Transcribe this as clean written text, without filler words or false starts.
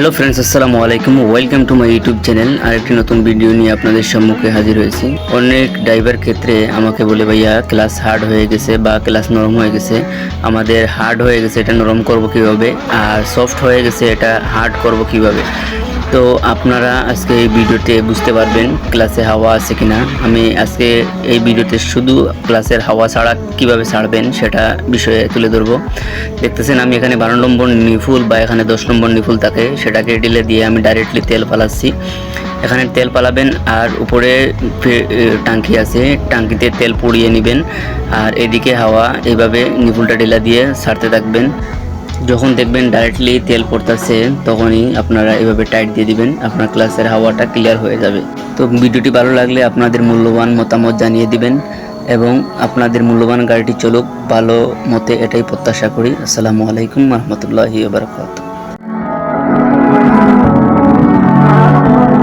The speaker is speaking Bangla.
হ্যালো ফ্রেন্ডস, আসসালামু আলাইকুম। Welcome to my YouTube channel. আরেকটি নতুন ভিডিও নিয়ে আপনাদের সম্মুখে হাজির হয়েছি। অনেক ড্রাইভার ক্ষেত্রে আমাকে বলে, ভাইয়া ক্লাস হার্ড হয়ে গেছে বা ক্লাস নরম হয়ে গেছে, আমাদের হার্ড হয়ে গেছে, এটা নরম করব কিভাবে, আর সফট হয়ে গেছে, এটা হার্ড করব কিভাবে। তো আপনারা আজকে এই ভিডিওতে বুঝতে পারবেন ক্লাসে হাওয়া আছে কিনা। আমি আজকে এই ভিডিওতে শুধু ক্লাসের হাওয়া ছাড়া কিভাবে ছাড়বেন সেটা বিষয়ে তুলে ধরবো। দেখতেছেন আমি এখানে 12 নম্বর নিফুল বা এখানে 10 নম্বর নিফুল থাকে, সেটাকে ঢিলে দিয়ে আমি ডাইরেক্টলি তেল পালাচ্ছি। এখানে তেল পালাবেন আর উপরে টাঙ্কি আছে, টাঙ্কিতে তেল পুড়িয়ে নেবেন, আর এদিকে হাওয়া এইভাবে নিফুলটা ঢিলা দিয়ে ছাড়তে থাকবেন। যখন দেখবেন ডাইরেক্টলি তেল পড়তেছে তখনই আপনারা এভাবে টাইট দিয়ে দিবেন, আপনার ক্লাসের হাওয়াটা ক্লিয়ার হয়ে যাবে। তো ভিডিওটি ভালো লাগলে আপনাদের মূল্যবান মতামত জানিয়ে দিবেন এবং আপনাদের মূল্যবান গাড়িটি চলুক ভালো মতে, এটাই প্রত্যাশা করি। আসসালামু আলাইকুম রহমতুল্লাহি ওয়া বারাকাতুহু।